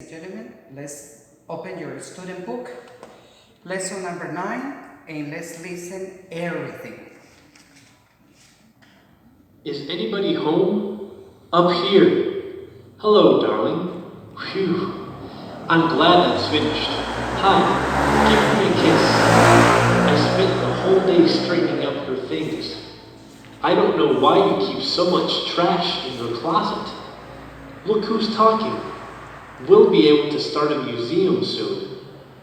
Gentlemen, let's open your student book, lesson number 9, and let's listen everything. Is anybody home? Up here. Hello, darling. Phew. I'm glad that's finished. Hi, give me a kiss. I spent the whole day straightening up your things. I don't know why you keep so much trash in your closet. Look who's talking. We'll be able to start a museum soon,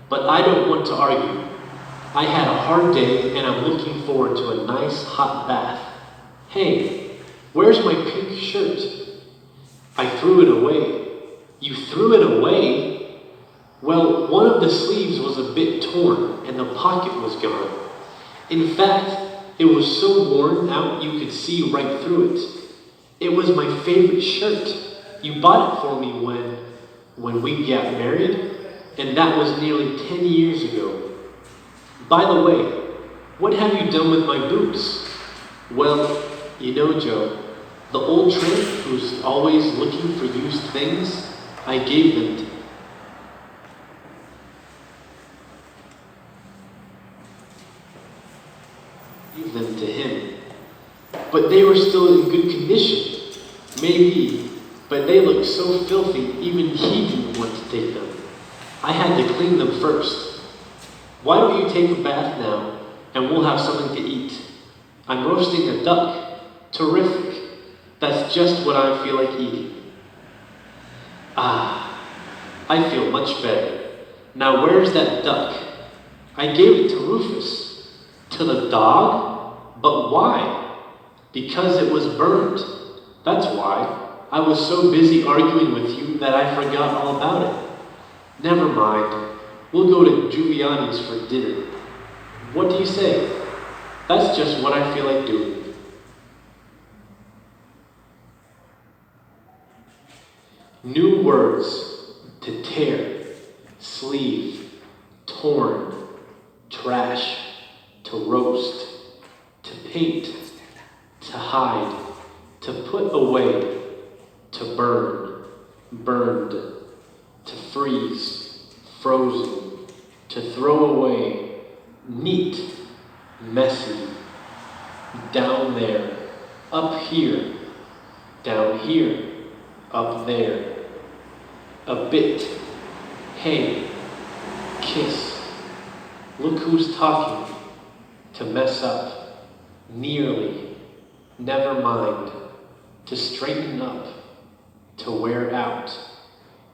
but I don't want to argue. I had a hard day and I'm looking forward to a nice hot bath. Hey, where's my pink shirt? I threw it away. You threw it away? Well, one of the sleeves was a bit torn and the pocket was gone. In fact, it was so worn out you could see right through it. It was my favorite shirt. You bought it for me when we got married, and that was nearly 10 years ago. By the way, what have you done with my boots? Well, you know, Joe, the old tramp who's always looking for used things, I gave them to him. But they were still in good condition. Maybe, but they looked so filthy even he didn't want to take them. I had to clean them first. Why don't you take a bath now, and we'll have something to eat? I'm roasting a duck. Terrific. That's just what I feel like eating. Ah, I feel much better. Now where's that duck? I gave it to Rufus. To the dog? But why? Because it was burned. That's why. I was so busy arguing with you that I forgot all about it. Never mind. We'll go to Giuliani's for dinner. What do you say? That's just what I feel like doing. New words. To tear, sleeve, torn, trash, to roast, to paint, to hide, to put away, to burn, burned, to freeze, frozen, to throw away, neat, messy, down there, up here, down here, up there, a bit, hey, kiss, look who's talking, to mess up, nearly, never mind, to straighten up, to wear out.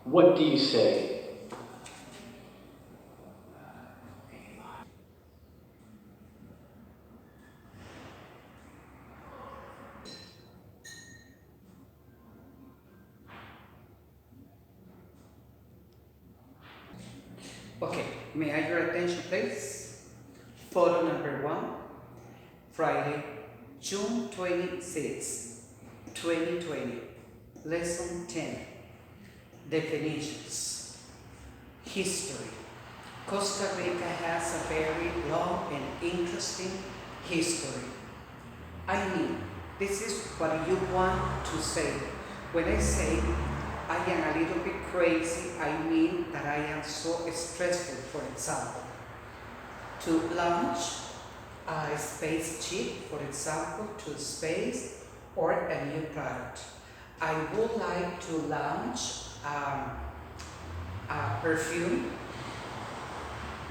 What do you say? Okay, may I have your attention, please? Photo number 1, Friday, June 26, 2020, lesson 10, definitions. History. Costa Rica has a very long and interesting history. I mean, this is what you want to say. When I say I am a little bit crazy, I mean that I am so stressful, for example. To launch a spaceship, for example, to space, or a new product. I would like to launch a perfume,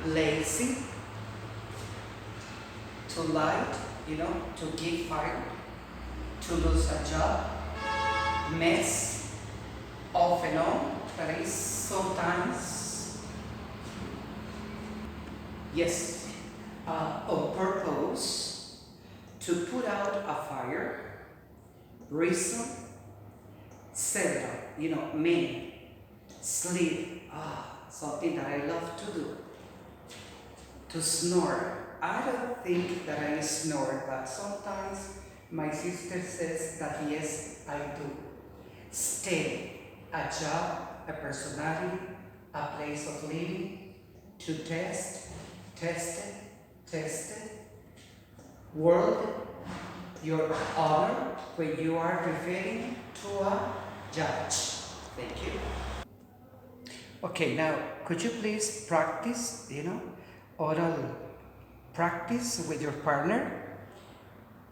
lazy, to light, to give fire, to lose a job, mess, off and on, that is sometimes, yes, on purpose, to put out a fire, reason, several, many, sleep, something that I love to do, to snore. I don't think that I snore, but sometimes my sister says that yes, I do. Stay. A job, a personality, a place of living, to test, tested, world, your honor when you are referring to a judge. Thank you. Okay, now could you please practice, oral practice with your partner?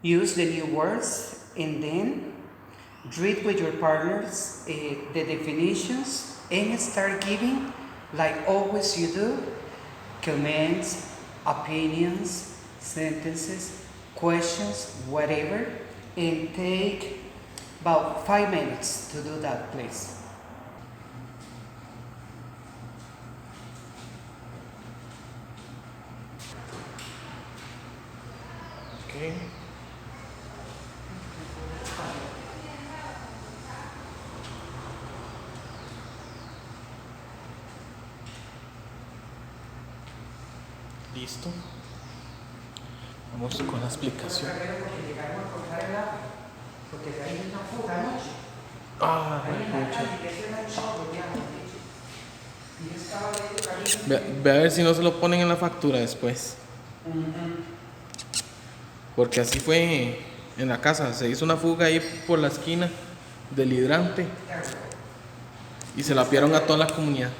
Use the new words and then read with your partners the definitions and start giving, like always you do, comments, opinions, sentences, questions, whatever, and take about 5 minutes to do that, please. Okay. Listo. Vamos con la explicación. Ah, ve a ver si no se lo ponen en la factura después. Porque así fue en la casa. Se hizo una fuga ahí por la esquina del hidrante y se la piaron a toda la comunidad.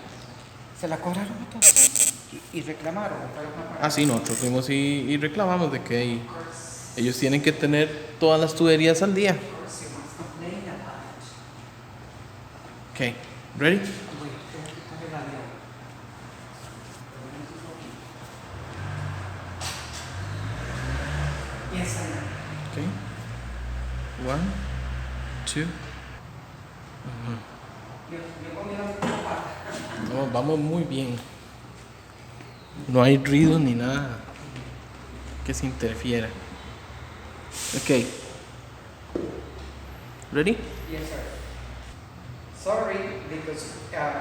Se la cobraron todos y reclamaron. Ah, sí, nosotros fuimos y reclamamos de que ellos tienen que tener todas las tuberías al día. Ok, ready? Yes, I know. Okay. 1, 2. No, vamos muy bien. No hay ruido ni nada que se interfiera. Ok. Ready? Yes, sir. Sorry, because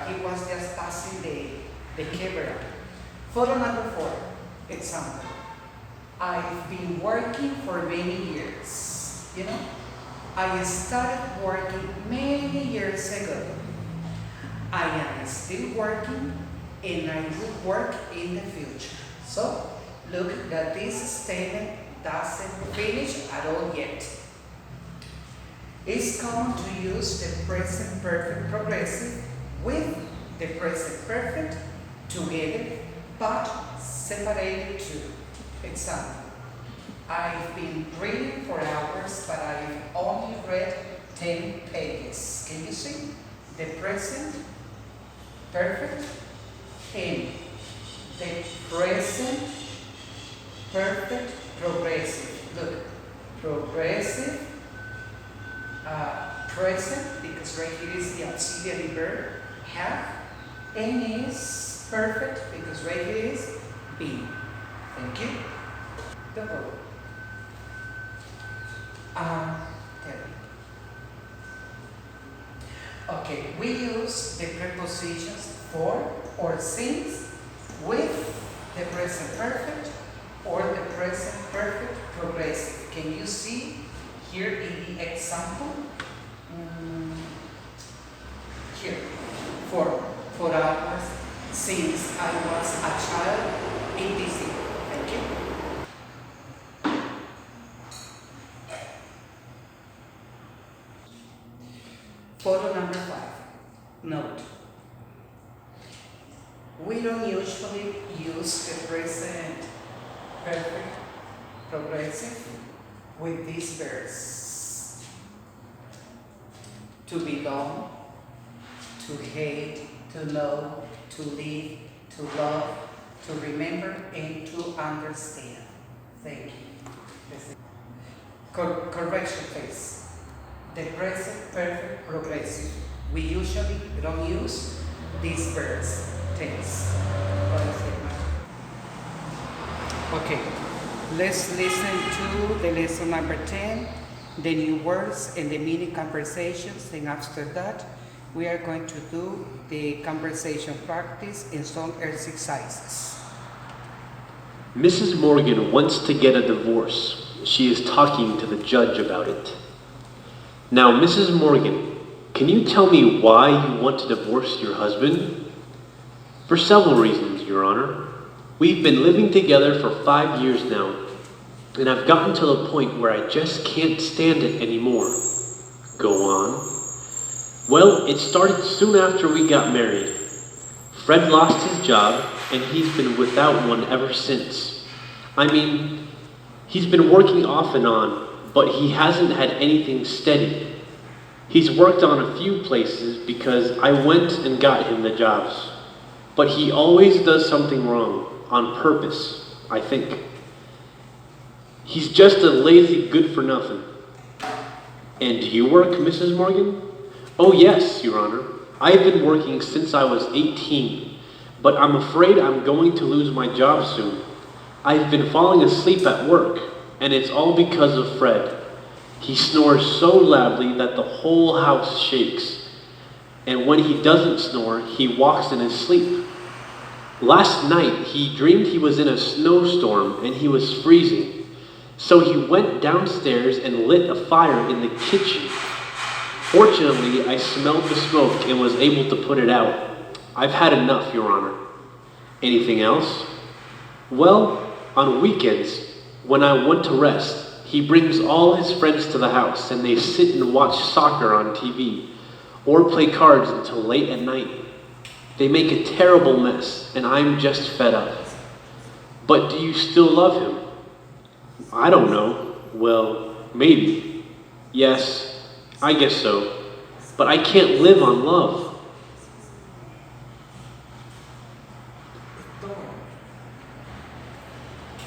he was just passing the camera. Photo number 4, example. I've been working for many years. I started working many years ago. I am still working and I will work in the future. So, look that this statement doesn't finish at all yet. It's common to use the present perfect progressive with the present perfect together, but separated too. Example, I've been reading for hours, but I've only read 10 pages. Can you see? The present perfect and the present perfect progressive. Look, progressive, present, because right here is the auxiliary verb, have, and is perfect, because right here is been. Thank you. The verb. Tell me. Okay, we use the prepositions for or since with the present perfect or the present perfect progressive. Can you see here in the example? Here, for hours since I was a child in this year. Thank you. Photo number 5. Note. We don't usually use the present perfect progressive with these verbs. To belong, to hate, to know, to live, to love, to remember, and to understand. Thank you. Correction, please. The present perfect progressive. We usually don't use these verbs. Thanks. Okay, let's listen to the lesson number 10, the new words and the mini conversations. And after that, we are going to do the conversation practice and some exercises. Mrs. Morgan wants to get a divorce. She is talking to the judge about it. Now, Mrs. Morgan, can you tell me why you want to divorce your husband? For several reasons, Your Honor. We've been living together for 5 years now, and I've gotten to the point where I just can't stand it anymore. Go on. Well, it started soon after we got married. Fred lost his job, and he's been without one ever since. I mean, he's been working off and on, but he hasn't had anything steady. He's worked on a few places because I went and got him the jobs. But he always does something wrong, on purpose, I think. He's just a lazy good-for-nothing. And do you work, Mrs. Morgan? Oh yes, Your Honor. I've been working since I was 18, but I'm afraid I'm going to lose my job soon. I've been falling asleep at work, and it's all because of Fred. He snores so loudly that the whole house shakes. And when he doesn't snore, he walks in his sleep. Last night, he dreamed he was in a snowstorm and he was freezing. So he went downstairs and lit a fire in the kitchen. Fortunately, I smelled the smoke and was able to put it out. I've had enough, Your Honor. Anything else? Well, on weekends, when I want to rest, he brings all his friends to the house and they sit and watch soccer on TV or play cards until late at night. They make a terrible mess and I'm just fed up. But do you still love him? I don't know. Well, maybe. Yes, I guess so. But I can't live on love.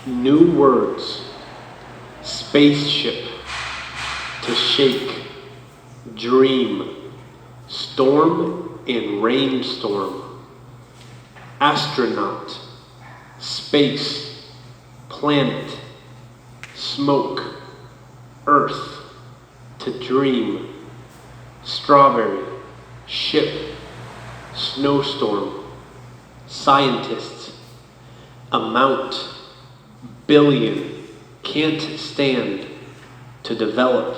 New words. Spaceship. To shake. Dream. Storm and rainstorm. Astronaut. Space. Planet. Smoke. Earth. To dream. Strawberry. Ship. Snowstorm. Scientists. Amount. Billion. Can't stand. To develop.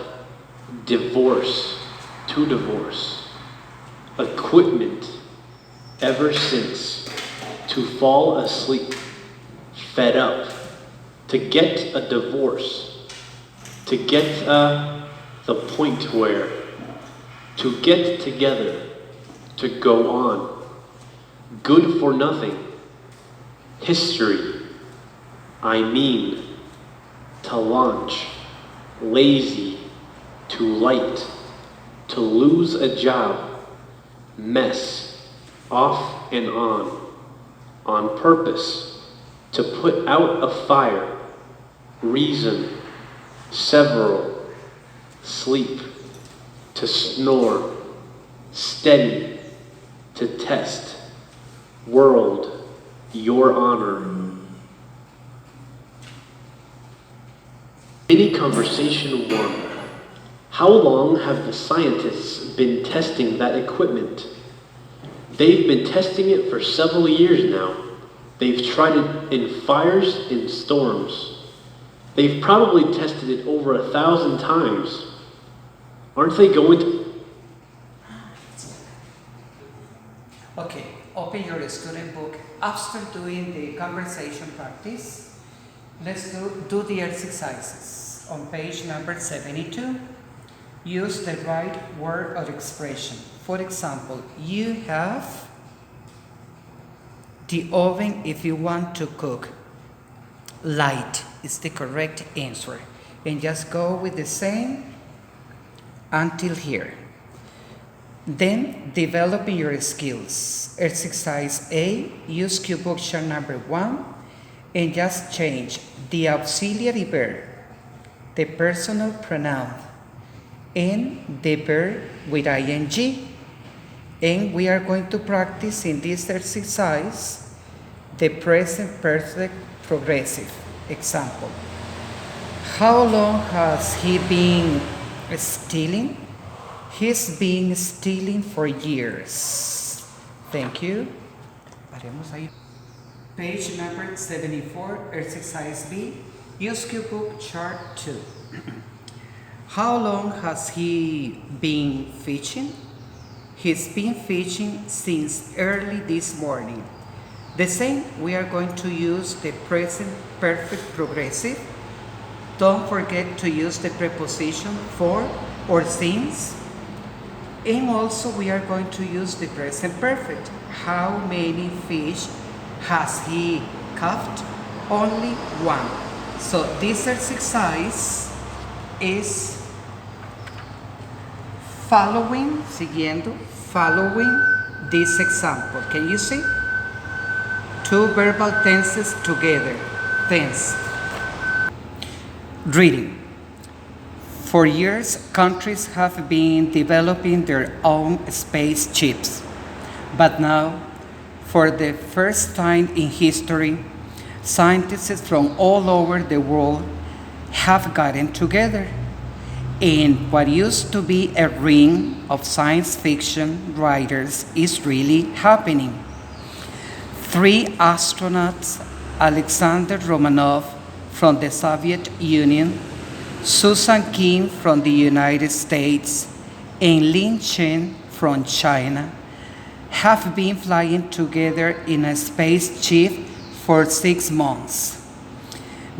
Divorce. To divorce. Equipment. Ever since. To fall asleep. Fed up. To get a divorce. To get the point where. To get together. To go on. Good for nothing. History. I mean. To launch. Lazy. To light. To lose a job. Mess. Off and on. On purpose. To put out a fire. Reason. Several. Sleep. To snore. Steady. To test. World. Your honor. Mini Conversation 1. How long have the scientists been testing that equipment? They've been testing it for several years now. They've tried it in fires and storms. They've probably tested it over 1,000 times. Aren't they going to... Okay, open your student book. After doing the conversation practice, let's do the exercises. On page number 72, use the right word or expression. For example, you have the oven if you want to cook. Light is the correct answer. And just go with the same until here. Then, developing your skills. Exercise A, use cue book chart number 1 and just change the auxiliary verb, the personal pronoun, and the verb with ing. And we are going to practice in this exercise the present perfect progressive. Example. How long has he been stealing? He's been stealing for years. Thank you. Page number 74, exercise B. Use cue book chart 2. How long has he been fishing? He's been fishing since early this morning. The same, we are going to use the present perfect progressive. Don't forget to use the preposition for or since. And also we are going to use the present perfect. How many fish has he caught? Only one. So this exercise is following this example. Can you see? Two verbal tenses together. Tense. Reading. For years, countries have been developing their own spaceships. But now, for the first time in history, scientists from all over the world have gotten together in what used to be a ring of science fiction writers is really happening. 3 astronauts, Alexander Romanov from the Soviet Union, Susan Kim from the United States, and Lin Chen from China, have been flying together in a spaceship for 6 months.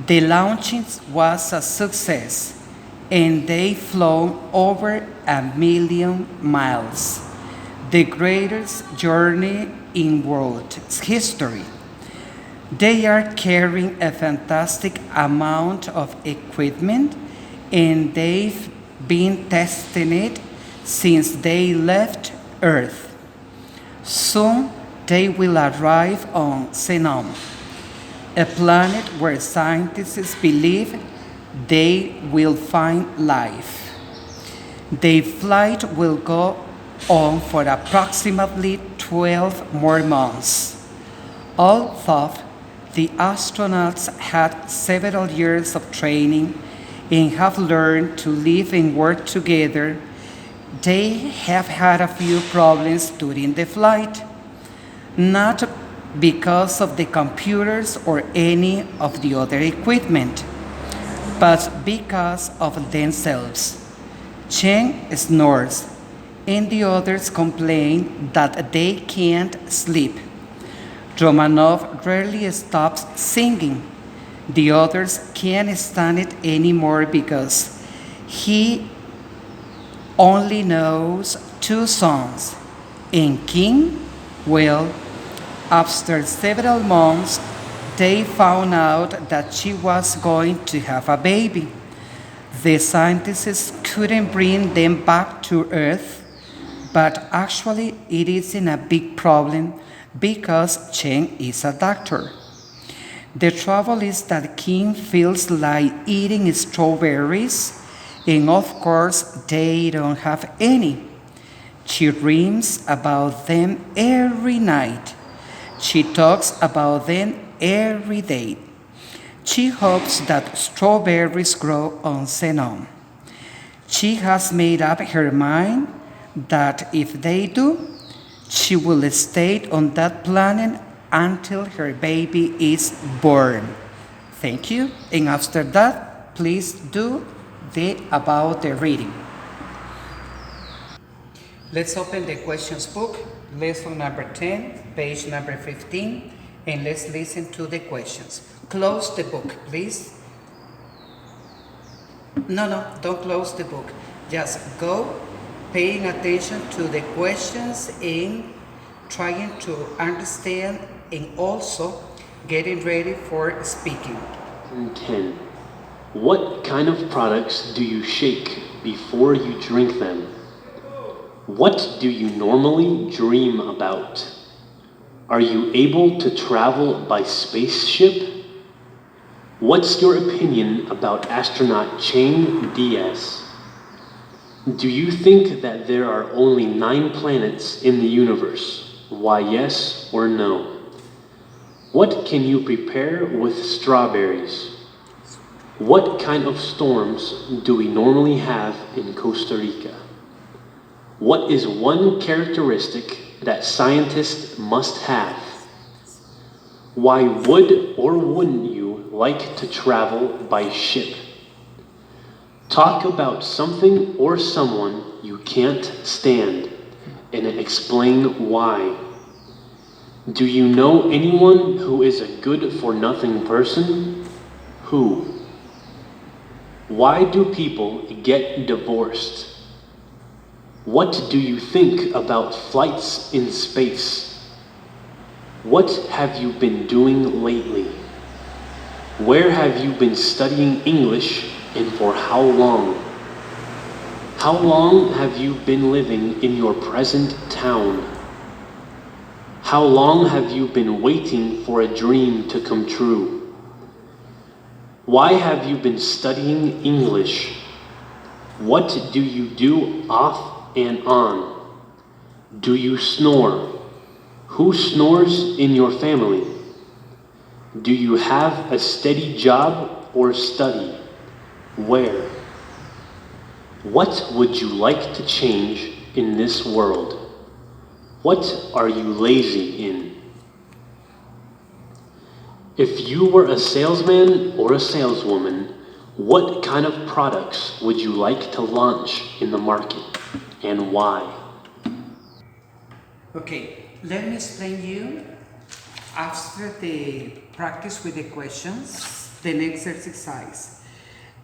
The launching was a success, and they've flown over 1,000,000 miles, the greatest journey in world history. They are carrying a fantastic amount of equipment, and they've been testing it since they left Earth. Soon they will arrive on Xenon, a planet where scientists believe they will find life. The flight will go on for approximately 12 more months. Although the astronauts had several years of training and have learned to live and work together, they have had a few problems during the flight, not because of the computers or any of the other equipment, but because of themselves. Chen snores, and the others complain that they can't sleep. Romanov rarely stops singing. The others can't stand it anymore because he only knows 2 songs. And Kim, well, after several months, they found out that she was going to have a baby. The scientists couldn't bring them back to Earth, but actually it isn't a big problem because Chen is a doctor. The trouble is that Kim feels like eating strawberries, and of course they don't have any. She dreams about them every night. She talks about them every day. She hopes that strawberries grow on Xenon. She has made up her mind that if they do, she will stay on that planet until her baby is born. Thank you. And after that, please do about the reading. Let's open the questions book, lesson number 10, page number 15, and let's listen to the questions. Close the book, please. No, don't close the book. Just go paying attention to the questions and trying to understand and also getting ready for speaking. 10. What kind of products do you shake before you drink them? What do you normally dream about? Are you able to travel by spaceship? What's your opinion about astronaut Chang Diaz? Do you think that there are only 9 planets in the universe? Why yes or no? What can you prepare with strawberries? What kind of storms do we normally have in Costa Rica? What is one characteristic that scientists must have? Why would or wouldn't you like to travel by ship? Talk about something or someone you can't stand and explain why. Do you know anyone who is a good-for-nothing person? Who? Why do people get divorced? What do you think about flights in space? What have you been doing lately? Where have you been studying English and for how long? How long have you been living in your present town? How long have you been waiting for a dream to come true? Why have you been studying English? What do you do off and on? Do you snore? Who snores in your family? Do you have a steady job or study? Where? What would you like to change in this world? What are you lazy in? If you were a salesman or a saleswoman, what kind of products would you like to launch in the market and why? Okay, let me explain you after the practice with the questions, the next exercise.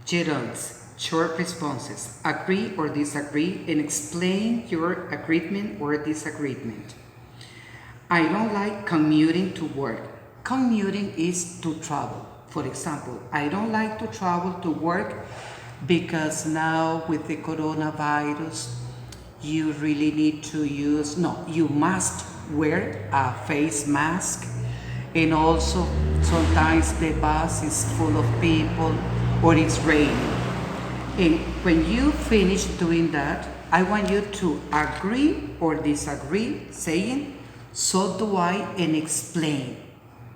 Gerald's short responses. Agree or disagree and explain your agreement or disagreement. I don't like commuting to work. Commuting is to travel. For example, I don't like to travel to work because now with the coronavirus, you really need to you must wear a face mask, and also sometimes the bus is full of people or it's raining. And when you finish doing that, I want you to agree or disagree, saying, so do I, and explain.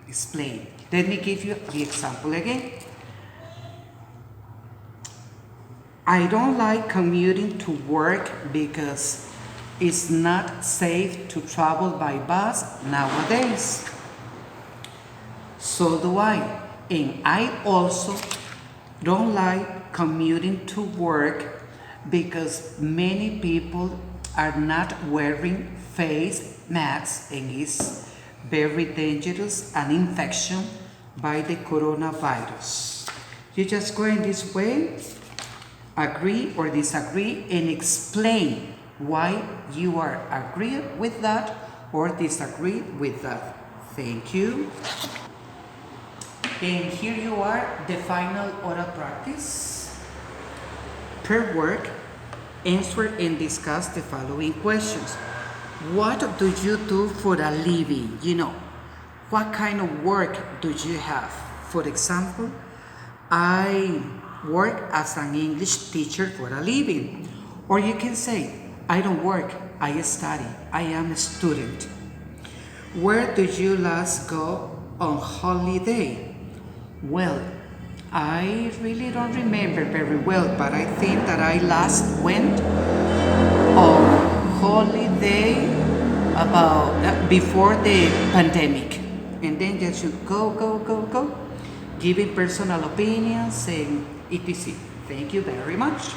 Explain. Let me give you the example again. I don't like commuting to work because it's not safe to travel by bus nowadays. So do I. And I also don't like commuting to work because many people are not wearing face masks and it's very dangerous, an infection by the coronavirus. You just go in this way, agree or disagree, and explain why you are agree with that or disagree with that. Thank you. And here you are, the final oral practice. Per work, answer and discuss the following questions. What do you do for a living? What kind of work do you have? For example, I work as an English teacher for a living. Or you can say, I don't work, I study, I am a student. Where did you last go on holiday? Well, I really don't remember very well, but I think that I last went on holiday about before the pandemic. And then just you go, giving personal opinions and etc. Thank you very much.